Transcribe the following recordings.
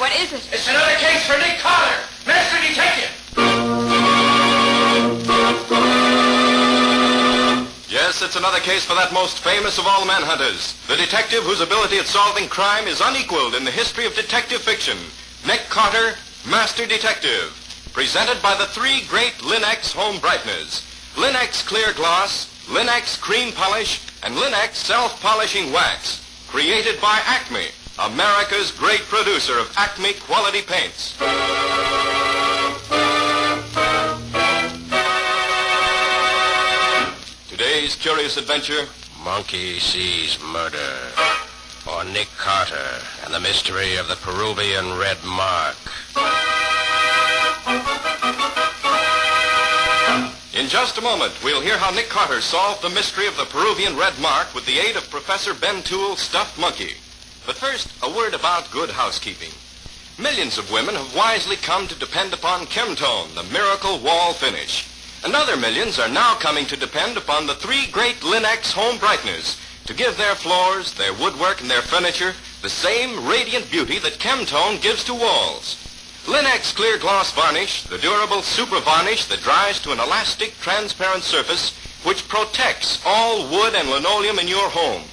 What is it? It's another case for Nick Carter, Master Detective. Yes, it's another case for that most famous of all manhunters, the detective whose ability at solving crime is unequaled in the history of detective fiction, Nick Carter, Master Detective. Presented by the three great Linex home brighteners, Linex Clear Gloss, Linex Cream Polish, and Linex Self-Polishing Wax. Created by Acme, America's great producer of Acme quality paints. Today's curious adventure, Monkey Sees Murder, or Nick Carter and the mystery of the Peruvian red mark. In just a moment, we'll hear how Nick Carter solved the mystery of the Peruvian red mark with the aid of Professor Ben Tulle's stuffed monkey. But first, a word about good housekeeping. Millions of women have wisely come to depend upon Chemtone, the miracle wall finish. And other millions are now coming to depend upon the three great Linex home brighteners to give their floors, their woodwork, and their furniture the same radiant beauty that Chemtone gives to walls. Linex Clear Gloss Varnish, the durable super varnish that dries to an elastic, transparent surface which protects all wood and linoleum in your home.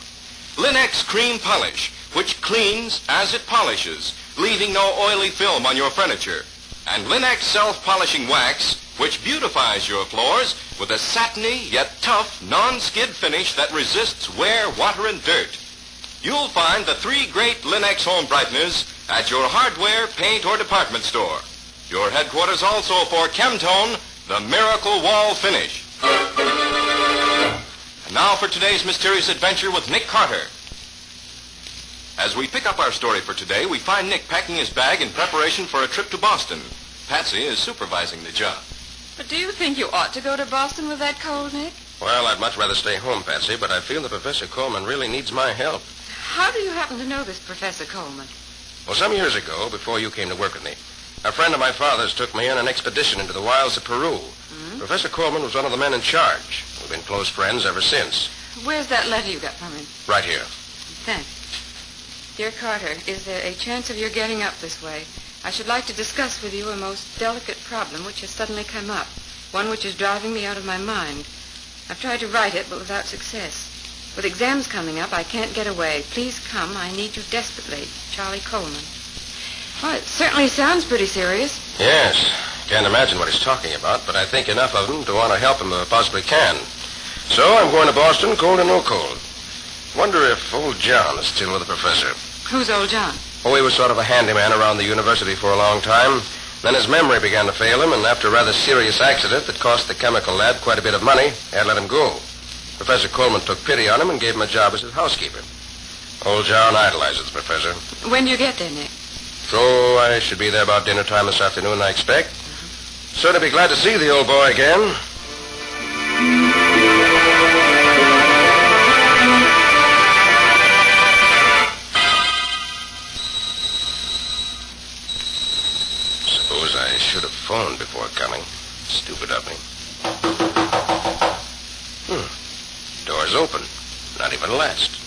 Linex Cream Polish, which cleans as it polishes, leaving no oily film on your furniture. And Linex Self-Polishing Wax, which beautifies your floors with a satiny yet tough non-skid finish that resists wear, water, and dirt. You'll find the three great Linex home brighteners at your hardware, paint, or department store. Your headquarters also for Chemtone, the miracle wall finish. And now for today's mysterious adventure with Nick Carter. As we pick up our story for today, we find Nick packing his bag in preparation for a trip to Boston. Patsy is supervising the job. But do you think you ought to go to Boston with that cold, Nick? Well, I'd much rather stay home, Patsy, but I feel that Professor Coleman really needs my help. How do you happen to know this Professor Coleman? Well, some years ago, before you came to work with me, a friend of my father's took me on an expedition into the wilds of Peru. Mm-hmm. Professor Coleman was one of the men in charge. We've been close friends ever since. Where's that letter you got from him? Right here. Thanks. Dear Carter, is there a chance of your getting up this way? I should like to discuss with you a most delicate problem which has suddenly come up, one which is driving me out of my mind. I've tried to write it, but without success. With exams coming up, I can't get away. Please come. I need you desperately. Charlie Coleman. Well, it certainly sounds pretty serious. Yes. Can't imagine what he's talking about, but I think enough of him to want to help him if I possibly can. So I'm going to Boston, cold or no cold. Wonder if old John is still with the professor. Who's old John? Oh, he was sort of a handyman around the university for a long time. Then his memory began to fail him, and after a rather serious accident that cost the chemical lab quite a bit of money, they had let him go. Professor Coleman took pity on him and gave him a job as his housekeeper. Old John idolizes the professor. When do you get there, Nick? So I should be there about dinner time this afternoon, I expect. Certainly be glad to see the old boy again. Suppose I should have phoned before coming. Stupid of me. Door's open. Not even latched.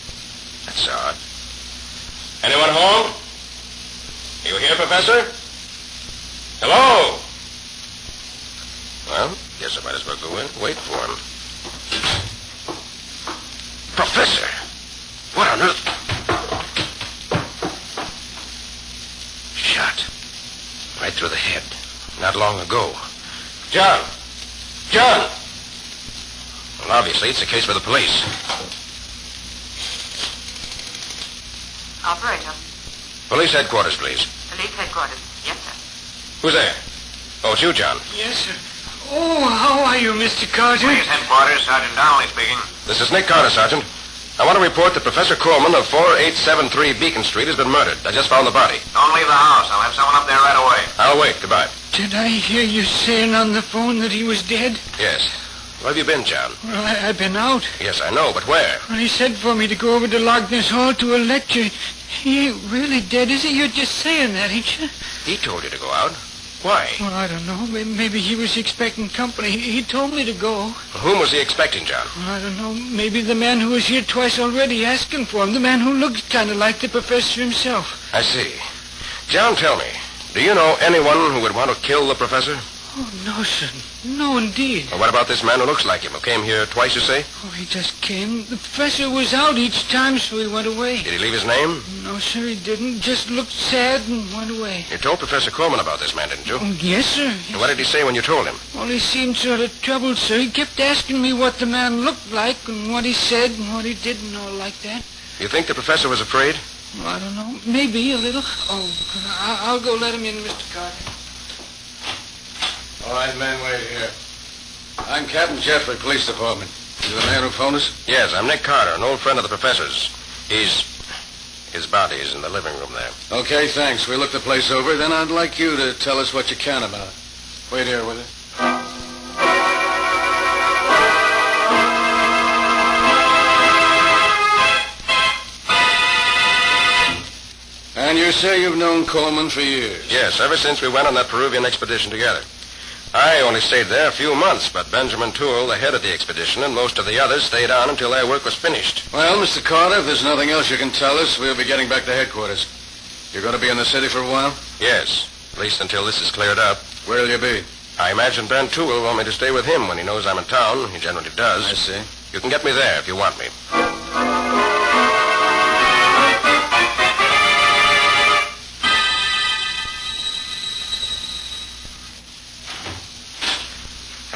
That's odd. Anyone home? You here, Professor? Hello? Well, guess I might as well go in and wait for him. Professor! What on earth? Shot. Right through the head. Not long ago. John! John! Well, obviously, it's a case for the police. Operator. Police headquarters, please. Police headquarters. Yes, sir. Who's there? Oh, it's you, John. Yes, sir. Oh, how are you, Mr. Carter? Police headquarters, Sergeant Donnelly speaking. This is Nick Carter, Sergeant. I want to report that Professor Coleman of 4873 Beacon Street has been murdered. I just found the body. Don't leave the house. I'll have someone up there right away. I'll wait. Goodbye. Did I hear you saying on the phone that he was dead? Yes. Where have you been, John? Well, I've been out. Yes, I know, but where? Well, he said for me to go over to Logness Hall to a lecture. He ain't really dead, is he? You're just saying that, ain't you? He told you to go out. Why? Well, I don't know. Maybe he was expecting company. He told me to go. Whom was he expecting, John? Well, I don't know. Maybe the man who was here twice already asking for him. The man who looked kind of like the professor himself. I see. John, tell me, do you know anyone who would want to kill the professor? Oh, no, sir. No, indeed. Or what about this man who looks like him, who came here twice, you say? Oh, he just came. The professor was out each time, so he went away. Did he leave his name? No, sir, he didn't. Just looked sad and went away. You told Professor Coleman about this man, didn't you? Oh, yes, sir. Yes. And what did he say when you told him? Well, he seemed sort of troubled, sir. He kept asking me what the man looked like and what he said and what he did and all like that. You think the professor was afraid? Well, I don't know. Maybe a little. Oh, I'll go let him in, Mr. Carter. All right, men, wait here. I'm Captain Jeffrey, Police Department. You the man who phoned us? Yes, I'm Nick Carter, an old friend of the professor's. His body's in the living room there. Okay, thanks. We looked the place over. Then I'd like you to tell us what you can about it. Wait here, will you? And you say you've known Coleman for years? Yes, ever since we went on that Peruvian expedition together. I only stayed there a few months, but Benjamin Tulle, the head of the expedition, and most of the others stayed on until their work was finished. Well, Mr. Carter, if there's nothing else you can tell us, we'll be getting back to headquarters. You're going to be in the city for a while? Yes, at least until this is cleared up. Where'll you be? I imagine Ben Tulle will want me to stay with him when he knows I'm in town. He generally does. I see. You can get me there if you want me.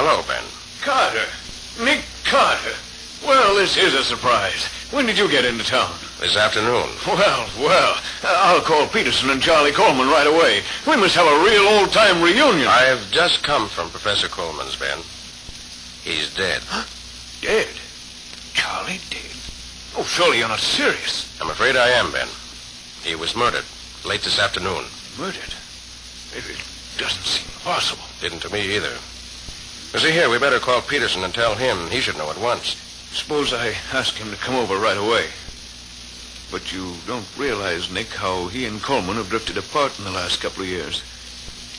Hello, Ben. Carter. Nick Carter. Well, this is a surprise. When did you get into town? This afternoon. Well. I'll call Peterson and Charlie Coleman right away. We must have a real old-time reunion. I have just come from Professor Coleman's, Ben. He's dead. Huh? Dead? Charlie dead? Oh, surely you're not serious. I'm afraid I am, Ben. He was murdered late this afternoon. Murdered? It doesn't seem possible. Didn't to me either. You see, here, we better call Peterson and tell him. He should know at once. Suppose I ask him to come over right away. But you don't realize, Nick, how he and Coleman have drifted apart in the last couple of years.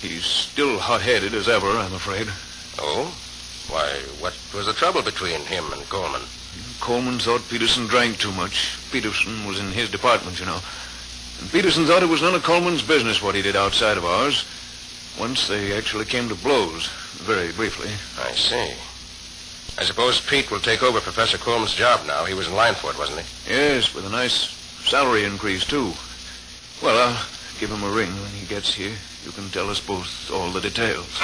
He's still hot-headed as ever, I'm afraid. Oh? Why, what was the trouble between him and Coleman? Coleman thought Peterson drank too much. Peterson was in his department, you know. And Peterson thought it was none of Coleman's business what he did outside of ours. Once they actually came to blows, very briefly. I see. I suppose Pete will take over Professor Coleman's job now. He was in line for it, wasn't he? Yes, with a nice salary increase, too. Well, I'll give him a ring when he gets here. You can tell us both all the details.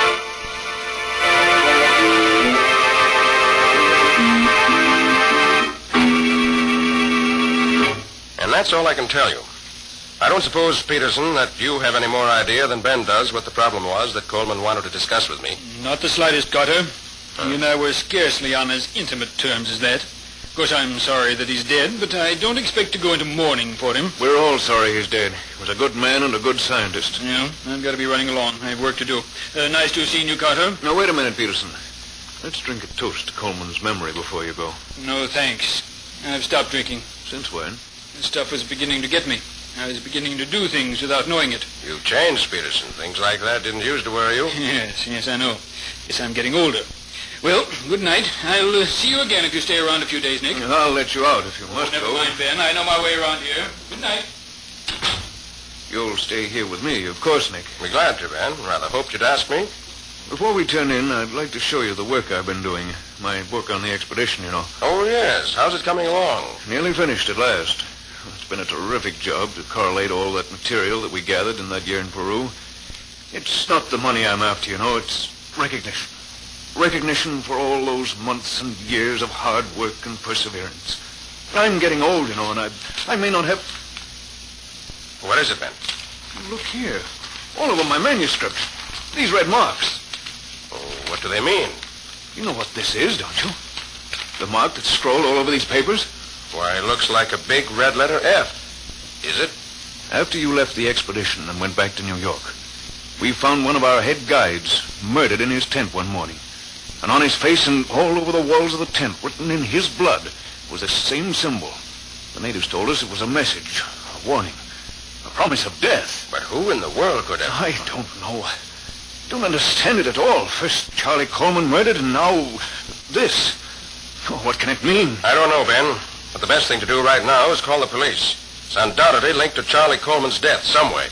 And that's all I can tell you. I don't suppose, Peterson, that you have any more idea than Ben does what the problem was that Coleman wanted to discuss with me. Not the slightest, Carter. He and I were scarcely on as intimate terms as that. Of course, I'm sorry that he's dead, but I don't expect to go into mourning for him. We're all sorry he's dead. He was a good man and a good scientist. Yeah, I've got to be running along. I have work to do. Nice to have seen you, Carter. Now, wait a minute, Peterson. Let's drink a toast to Coleman's memory before you go. No, thanks. I've stopped drinking. Since when? This stuff was beginning to get me. I was beginning to do things without knowing it. You've changed, Peterson. Things like that didn't used to worry you. Yes, I know. Guess I'm getting older. Well, good night. I'll see you again if you stay around a few days, Nick. I'll let you out if you must never go. mind, Ben. I know my way around here. Good night. You'll stay here with me, of course, Nick. I'd be glad to, Ben. Rather hoped you'd ask me. Before we turn in, I'd like to show you the work I've been doing. My work on the expedition, you know. Oh, yes. How's it coming along? Nearly finished at last. It's been a terrific job to correlate all that material that we gathered in that year in Peru. It's not the money I'm after, you know. It's recognition. Recognition for all those months and years of hard work and perseverance. I'm getting old, you know, and I may not have... What is it, Ben? Look here. All over my manuscript. These red marks. Oh, what do they mean? You know what this is, don't you? The mark that's scrawled all over these papers? Why, it looks like a big red letter F. Is it? After you left the expedition and went back to New York, we found one of our head guides murdered in his tent one morning. And on his face and all over the walls of the tent, written in his blood, was the same symbol. The natives told us it was a message, a warning, a promise of death. But who in the world could have... I don't know. I don't understand it at all. First Charlie Coleman murdered, and now this. Oh, what can it mean? I don't know, Ben. But the best thing to do right now is call the police. It's undoubtedly linked to Charlie Coleman's death some way.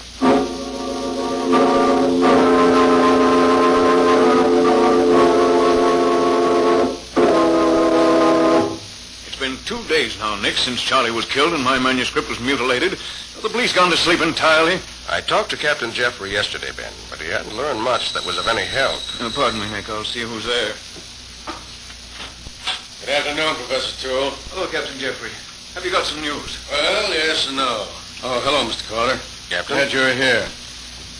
2 days now, Nick, since Charlie was killed and my manuscript was mutilated. Have the police gone to sleep entirely? I talked to Captain Jeffrey yesterday, Ben, but he hadn't learned much that was of any help. Pardon me, Nick. I'll see who's there. Good afternoon, Professor Tulle. Hello, Captain Jeffrey. Have you got some news? Well, yes and no. Oh, hello, Mr. Carter. Captain? Glad you're here.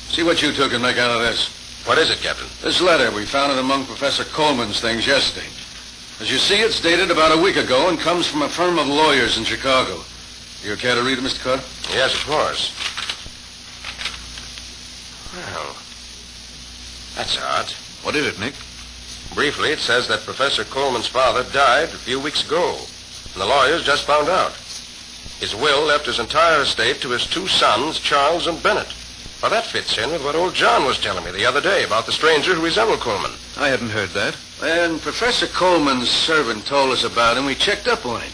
See what you two can make out of this. What is it, Captain? This letter, we found it among Professor Coleman's things yesterday. As you see, it's dated about a week ago and comes from a firm of lawyers in Chicago. You care to read it, Mr. Carter? Yes, of course. Well, that's odd. What is it, Nick? Briefly, it says that Professor Coleman's father died a few weeks ago, and the lawyers just found out. His will left his entire estate to his 2 sons, Charles and Bennett. Well, that fits in with what old John was telling me the other day about the stranger who resembled Coleman. I hadn't heard that. And Professor Coleman's servant told us about him. We checked up on him.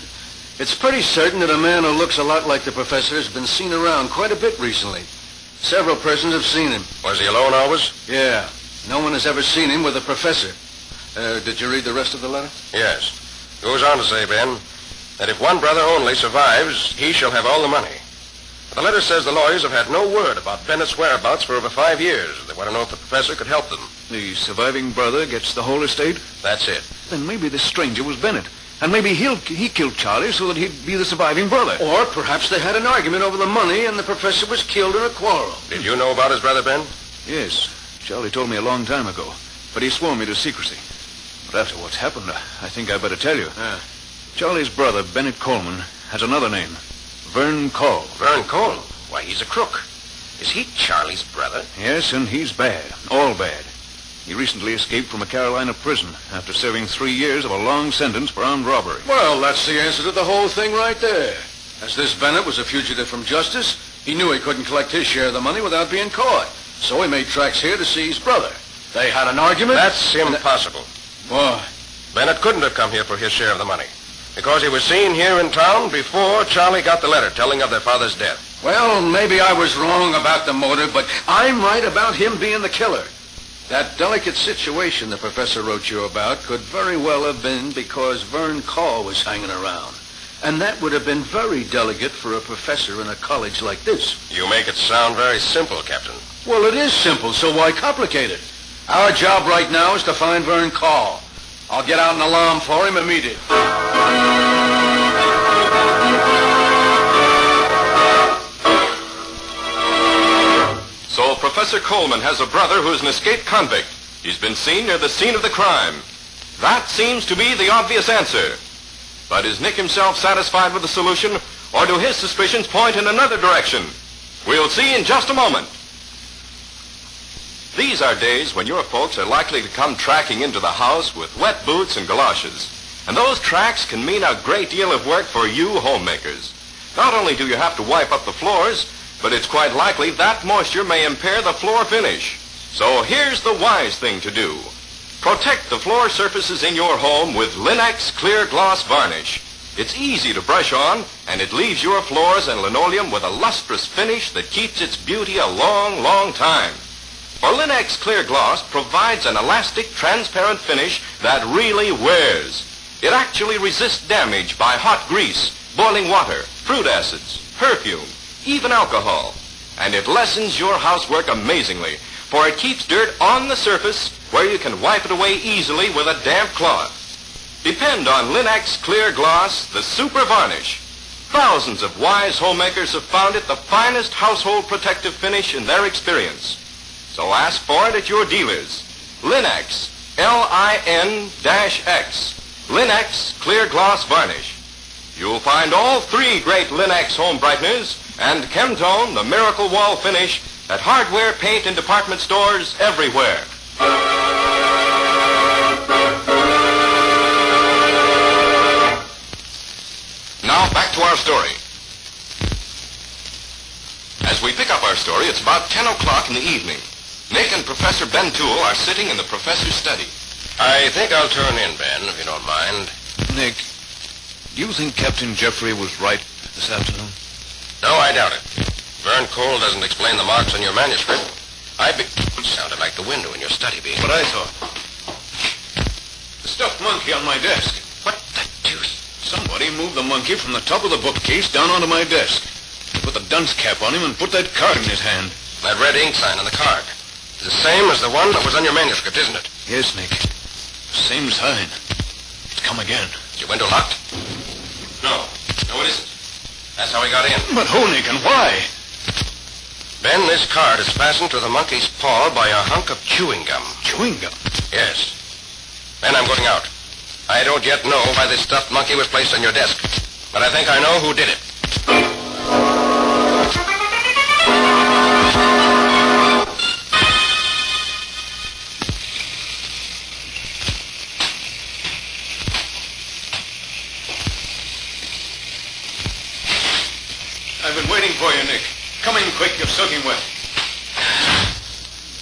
It's pretty certain that a man who looks a lot like the professor has been seen around quite a bit recently. Several persons have seen him. Was he alone always? Yeah. No one has ever seen him with a professor. Did you read the rest of the letter? Yes. Goes on to say, Ben, that if one brother only survives, he shall have all the money. But the letter says the lawyers have had no word about Bennett's whereabouts for over 5 years. They want to know if the professor could help them. The surviving brother gets the whole estate? That's it. Then maybe this stranger was Bennett. And maybe he killed Charlie so that he'd be the surviving brother. Or perhaps they had an argument over the money and the professor was killed in a quarrel. Did you know about his brother, Ben? Yes. Charlie told me a long time ago. But he swore me to secrecy. But after what's happened, I think I better tell you. Charlie's brother, Bennett Coleman, has another name. Vern Cole. Vern Cole? Why, he's a crook. Is he Charlie's brother? Yes, and he's bad. All bad. He recently escaped from a Carolina prison after serving 3 years of a long sentence for armed robbery. Well, that's the answer to the whole thing right there. As this Bennett was a fugitive from justice, he knew he couldn't collect his share of the money without being caught. So he made tracks here to see his brother. They had an argument. That's impossible. Why? Bennett couldn't have come here for his share of the money, because he was seen here in town before Charlie got the letter telling of their father's death. Well, maybe I was wrong about the motive, but I'm right about him being the killer. That delicate situation the professor wrote you about could very well have been because Vern Call was hanging around. And that would have been very delicate for a professor in a college like this. You make it sound very simple, Captain. Well, it is simple, so why complicate it? Our job right now is to find Vern Call. I'll get out an alarm for him immediately. So Professor Coleman has a brother who's an escaped convict. He's been seen near the scene of the crime. That seems to be the obvious answer. But is Nick himself satisfied with the solution, or do his suspicions point in another direction? We'll see in just a moment. These are days when your folks are likely to come tracking into the house with wet boots and galoshes. And those tracks can mean a great deal of work for you homemakers. Not only do you have to wipe up the floors, but it's quite likely that moisture may impair the floor finish. So here's the wise thing to do. Protect the floor surfaces in your home with Linex Clear Gloss Varnish. It's easy to brush on, and it leaves your floors and linoleum with a lustrous finish that keeps its beauty a long, long time. For Linex Clear Gloss provides an elastic, transparent finish that really wears. It actually resists damage by hot grease, boiling water, fruit acids, perfume, even alcohol. And it lessens your housework amazingly, for it keeps dirt on the surface where you can wipe it away easily with a damp cloth. Depend on Linex Clear Gloss, the super varnish. Thousands of wise homemakers have found it the finest household protective finish in their experience. So ask for it at your dealers. Linex, L-I-N-X, Linex Clear Gloss Varnish. You'll find all 3 great Linex home brighteners and Chemtone, the Miracle Wall Finish, at hardware, paint, and department stores everywhere. Now, back to our story. As we pick up our story, it's about 10 o'clock in the evening. Nick and Professor Ben Tulle are sitting in the professor's study. I think I'll turn in, Ben, if you don't mind. Nick, do you think Captain Jeffrey was right this afternoon? No, I doubt it. Vern Cole doesn't explain the marks on your manuscript. It sounded like the window in your study being... What I thought. The stuffed monkey on my desk. What the deuce? Somebody moved the monkey from the top of the bookcase down onto my desk. Put the dunce cap on him and put that card in his hand. That red ink sign on the card. It's the same as the one that was on your manuscript, isn't it? Yes, Nick. Same sign. It's come again. Is your window locked? No. No, it isn't. That's how he got in. But who, Nick, and why? Ben, this card is fastened to the monkey's paw by a hunk of chewing gum. Chewing gum? Yes. Ben, I'm going out. I don't yet know why this stuffed monkey was placed on your desk, but I think I know who did it. I've been waiting for you, Nick. Come in quick, you're soaking wet.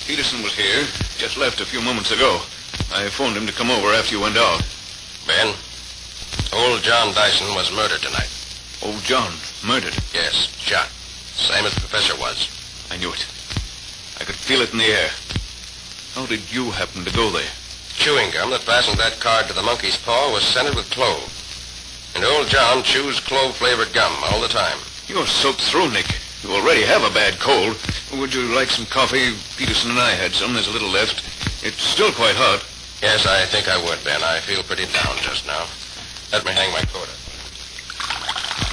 Peterson was here. Just left a few moments ago. I phoned him to come over after you went out. Ben, old John Dyson was murdered tonight. Old John, murdered? Yes, shot. Same as the professor was. I knew it. I could feel it in the air. How did you happen to go there? Chewing gum that fastened that card to the monkey's paw was scented with clove. And old John chews clove-flavored gum all the time. You're soaked through, Nick. You already have a bad cold. Would you like some coffee? Peterson and I had some. There's a little left. It's still quite hot. Yes, I think I would, Ben. I feel pretty down just now. Let me hang my coat up.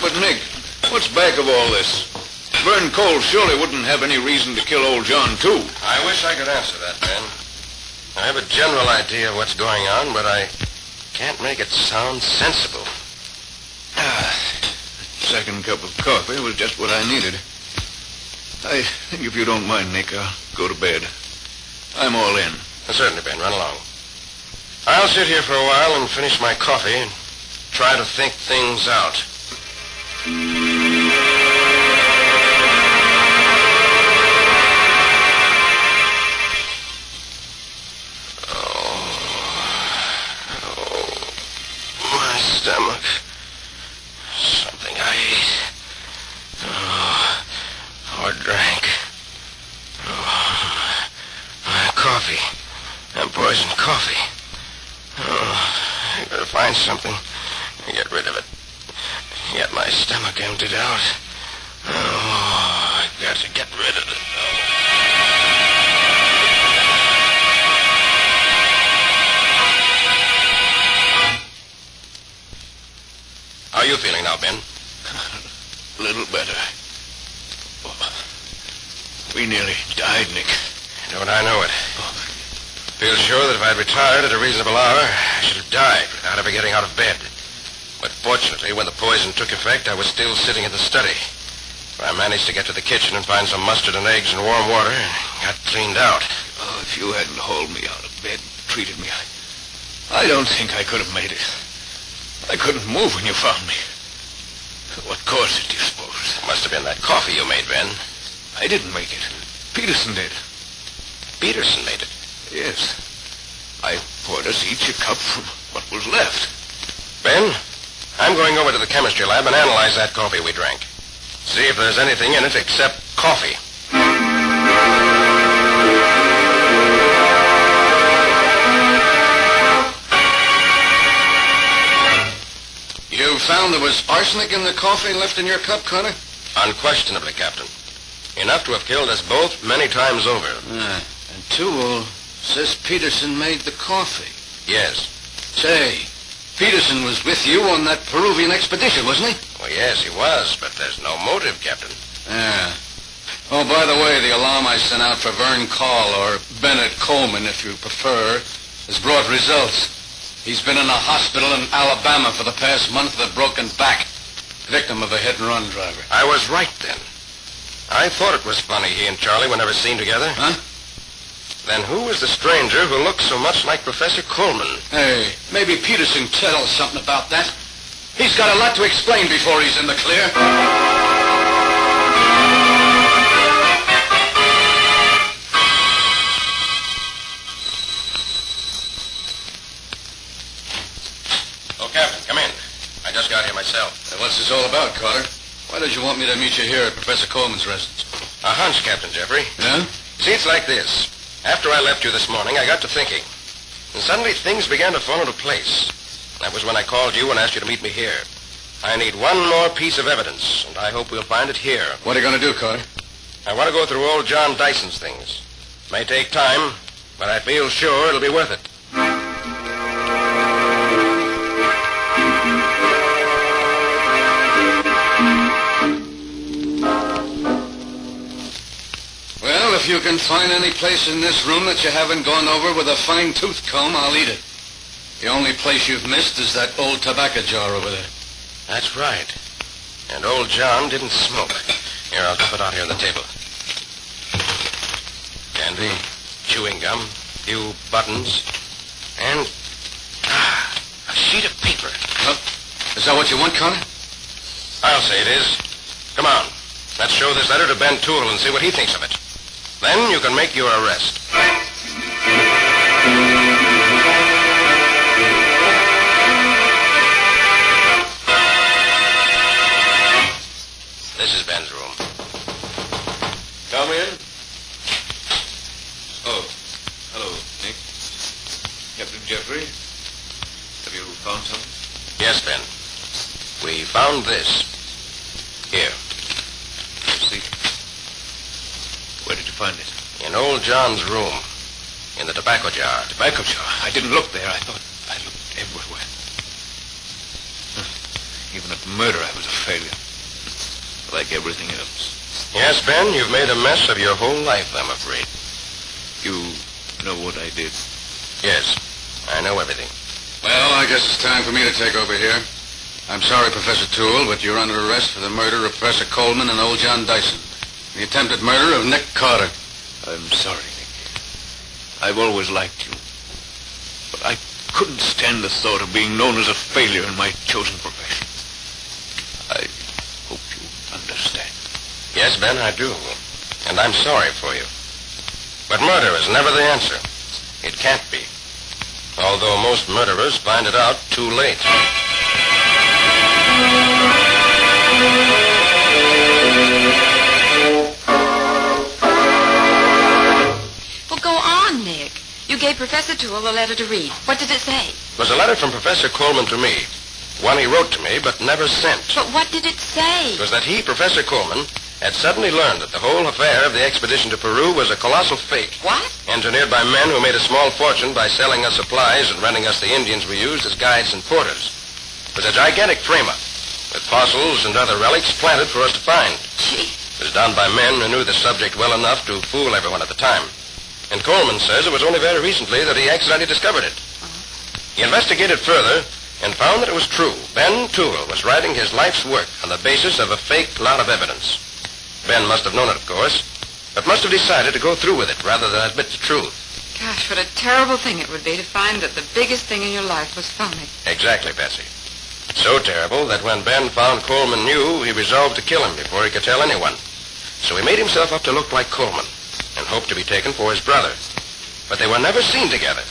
But, Nick, what's back of all this? Vern Cole surely wouldn't have any reason to kill old John, too. I wish I could answer that, Ben. I have a general idea of what's going on, but I can't make it sound sensible. Second cup of coffee was just what I needed. I think if you don't mind, Nick, I'll go to bed. I'm all in. Certainly, Ben. Run along. I'll sit here for a while and finish my coffee and try to think things out. Oh, my stomach. Something I ate. Or drank. Coffee. That poisoned coffee. I gotta find something to get rid of it. Get my stomach emptied out. I got to get rid of it. How are you feeling now, Ben? A little better. We nearly died, Nick. Don't I know it? Feel sure that if I'd retired at a reasonable hour, I should have died without ever getting out of bed. But fortunately, when the poison took effect, I was still sitting in the study. I managed to get to the kitchen and find some mustard and eggs and warm water and got cleaned out. Oh, if you hadn't hauled me out of bed and treated me, I don't think I could have made it. I couldn't move when you found me. What caused it, do you suppose? It must have been that coffee you made, Ben. I didn't make it. Peterson did. Peterson made it? Yes. I poured us each a cup from what was left. Ben, I'm going over to the chemistry lab and analyze that coffee we drank. See if there's anything in it except coffee. You found there was arsenic in the coffee left in your cup, Carter? Unquestionably, Captain. Enough to have killed us both many times over. And Tulle says Peterson made the coffee. Yes. Say, Peterson was with you on that Peruvian expedition, wasn't he? Well, yes, he was, but there's no motive, Captain. Yeah. Oh, by the way, the alarm I sent out for Vern Call, or Bennett Coleman, if you prefer, has brought results. He's been in a hospital in Alabama for the past month with a broken back. Victim of a hit-and-run driver. I was right then. I thought it was funny he and Charlie were never seen together. Huh? Then who was the stranger who looked so much like Professor Coleman? Hey, maybe Peterson tell us something about that. He's got a lot to explain before he's in the clear. Oh, Captain, come in. I just got here myself. What's this all about, Carter? Why did you want me to meet you here at Professor Coleman's residence? A hunch, Captain Jeffrey. Yeah? See, it's like this. After I left you this morning, I got to thinking. And suddenly things began to fall into place. That was when I called you and asked you to meet me here. I need one more piece of evidence, and I hope we'll find it here. What are you going to do, Carter? I want to go through old John Dyson's things. May take time, but I feel sure it'll be worth it. Well, if you can find any place in this room that you haven't gone over with a fine-tooth comb, I'll eat it. The only place you've missed is that old tobacco jar over there. That's right. And old John didn't smoke. Here, I'll dump it out here on the table. Candy, chewing gum, few buttons, and a sheet of paper. Well, is that what you want, Connor? I'll say it is. Come on. Let's show this letter to Ben Tulle and see what he thinks of it. Then you can make your arrest. This is Ben's room. Come in. Oh, hello, Nick. Captain Jeffrey. Have you found something? Yes, Ben. We found this. Here. See. Where did you find it? In old John's room. In the tobacco jar. Tobacco jar. I didn't look there. I thought I looked everywhere. Even at the murder, I was a failure. Like everything else. Yes, Ben, you've made a mess of your whole life, I'm afraid. You know what I did? Yes, I know everything. Well, I guess it's time for me to take over here. I'm sorry, Professor Tulle, but you're under arrest for the murder of Professor Coleman and old John Dyson. The attempted murder of Nick Carter. I'm sorry, Nick. I've always liked you. But I couldn't stand the thought of being known as a failure in my chosen profession. I hope you understand. Yes, Ben, I do. And I'm sorry for you. But murder is never the answer. It can't be. Although most murderers find it out too late. Well, go on, Nick. You gave Professor Tulle a letter to read. What did it say? It was a letter from Professor Coleman to me. One he wrote to me, but never sent. But what did it say? It was that he, Professor Coleman, had suddenly learned that the whole affair of the expedition to Peru was a colossal fake. What? Engineered by men who made a small fortune by selling us supplies and renting us the Indians we used as guides and porters. It was a gigantic frame-up, with fossils and other relics planted for us to find. Gee. It was done by men who knew the subject well enough to fool everyone at the time. And Coleman says it was only very recently that he accidentally discovered it. He investigated further and found that it was true. Ben Tulle was writing his life's work on the basis of a fake lot of evidence. Ben must have known it, of course, but must have decided to go through with it rather than admit the truth. Gosh, what a terrible thing it would be to find that the biggest thing in your life was phony. Exactly, Patsy. So terrible that when Ben found Coleman knew, he resolved to kill him before he could tell anyone. So he made himself up to look like Coleman and hoped to be taken for his brother. But they were never seen together.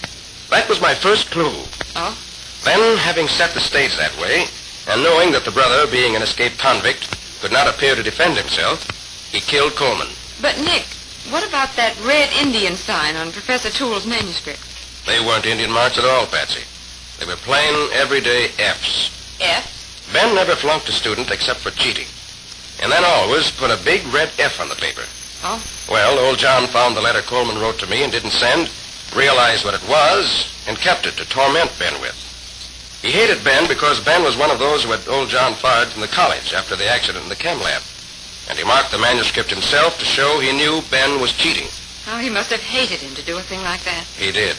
That was my first clue. Oh? Then, having set the stage that way, and knowing that the brother, being an escaped convict, could not appear to defend himself, he killed Coleman. But, Nick, what about that red Indian sign on Professor Tulle's manuscript? They weren't Indian marks at all, Patsy. They were plain, everyday F's. F? Ben never flunked a student except for cheating. And then always put a big red F on the paper. Oh? Well, old John found the letter Coleman wrote to me and didn't send, realized what it was, and kept it to torment Ben with. He hated Ben because Ben was one of those who had old John fired from the college after the accident in the chem lab. And he marked the manuscript himself to show he knew Ben was cheating. Oh, he must have hated him to do a thing like that. He did.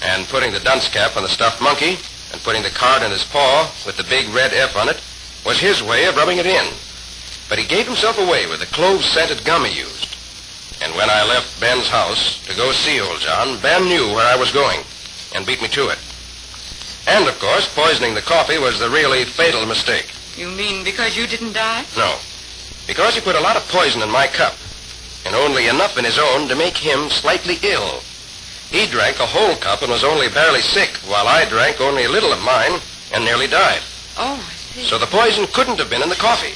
And putting the dunce cap on the stuffed monkey and putting the card in his paw with the big red F on it was his way of rubbing it in. But he gave himself away with the clove-scented gum he used. And when I left Ben's house to go see old John, Ben knew where I was going and beat me to it. And, of course, poisoning the coffee was the really fatal mistake. You mean because you didn't die? No. Because he put a lot of poison in my cup, and only enough in his own to make him slightly ill. He drank a whole cup and was only barely sick, while I drank only a little of mine and nearly died. Oh, I see. So the poison couldn't have been in the coffee.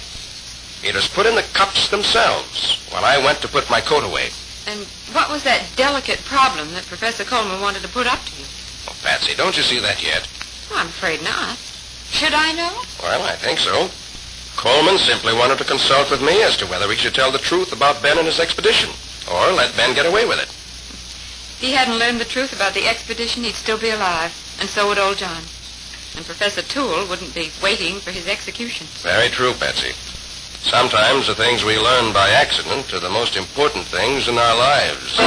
It was put in the cups themselves while I went to put my coat away. And what was that delicate problem that Professor Coleman wanted to put up to you? Oh, Patsy, don't you see that yet? Well, I'm afraid not. Should I know? Well, I think so. Coleman simply wanted to consult with me as to whether he should tell the truth about Ben and his expedition, or let Ben get away with it. If he hadn't learned the truth about the expedition, he'd still be alive, and so would old John. And Professor Tulle wouldn't be waiting for his execution. Very true, Patsy. Sometimes the things we learn by accident are the most important things in our lives.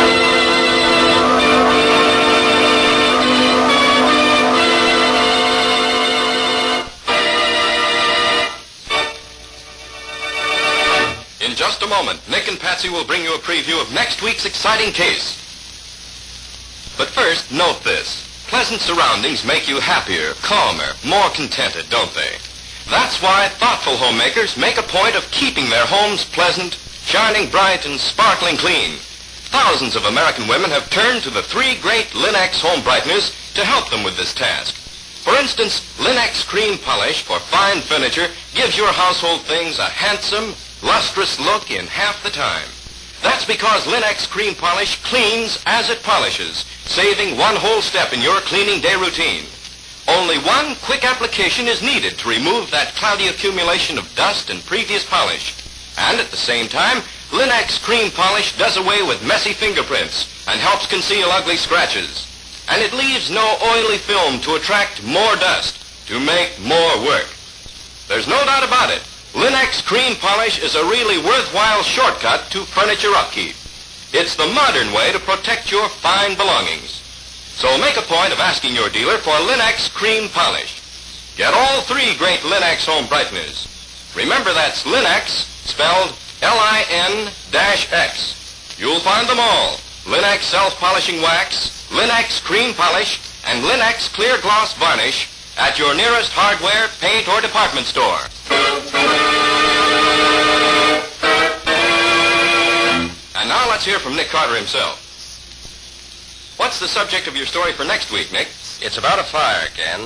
In just a moment, Nick and Patsy will bring you a preview of next week's exciting case. But first, note this. Pleasant surroundings make you happier, calmer, more contented, don't they? That's why thoughtful homemakers make a point of keeping their homes pleasant, shining bright, and sparkling clean. Thousands of American women have turned to the three great Linex home brighteners to help them with this task. For instance, Linex Cream Polish for fine furniture gives your household things a handsome, lustrous look in half the time. That's because Linex Cream Polish cleans as it polishes, saving one whole step in your cleaning day routine. Only one quick application is needed to remove that cloudy accumulation of dust and previous polish. And at the same time, Linex Cream Polish does away with messy fingerprints and helps conceal ugly scratches. And it leaves no oily film to attract more dust, to make more work. There's no doubt about it. Linex Cream Polish is a really worthwhile shortcut to furniture upkeep. It's the modern way to protect your fine belongings. So make a point of asking your dealer for Linex Cream Polish. Get all three great Linex home brighteners. Remember, that's Linex, spelled L-I-N-X. You'll find them all. Linex self-polishing wax, Linex Cream Polish, and Linex clear gloss varnish at your nearest hardware, paint, or department store. And now let's hear from Nick Carter himself. What's the subject of your story for next week, Nick? It's about a fire, Ken.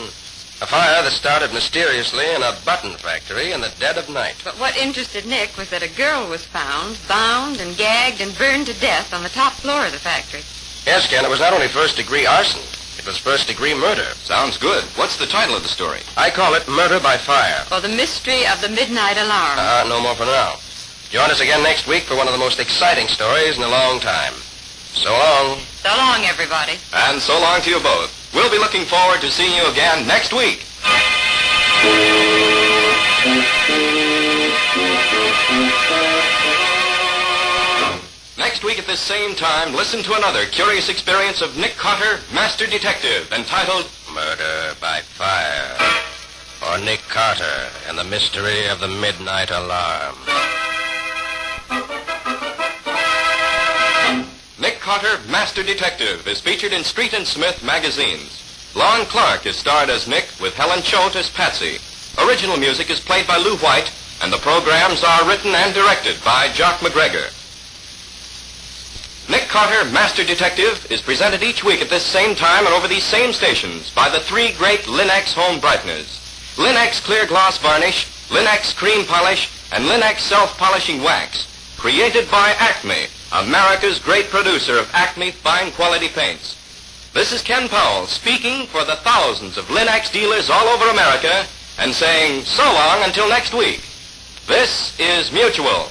A fire that started mysteriously in a button factory in the dead of night. But what interested Nick was that a girl was found, bound and gagged and burned to death on the top floor of the factory. Yes, Ken, it was not only first-degree arson. It was first-degree murder. Sounds good. What's the title of the story? I call it Murder by Fire. Or The Mystery of the Midnight Alarm. No more for now. Join us again next week for one of the most exciting stories in a long time. So long. So long, everybody. And so long to you both. We'll be looking forward to seeing you again next week. Next week at this same time, listen to another curious experience of Nick Carter, Master Detective, entitled Murder by Fire. Or Nick Carter and the Mystery of the Midnight Alarm. Nick Carter, Master Detective, is featured in Street and Smith magazines. Lon Clark is starred as Nick, with Helen Choate as Patsy. Original music is played by Lou White, and the programs are written and directed by Jock MacGregor. Nick Carter, Master Detective, is presented each week at this same time and over these same stations by the three great Linex home brighteners. Linex clear gloss varnish, Linex cream polish, and Linex self-polishing wax. Created by Acme, America's great producer of Acme fine quality paints. This is Ken Powell speaking for the thousands of Linex dealers all over America and saying so long until next week. This is Mutual.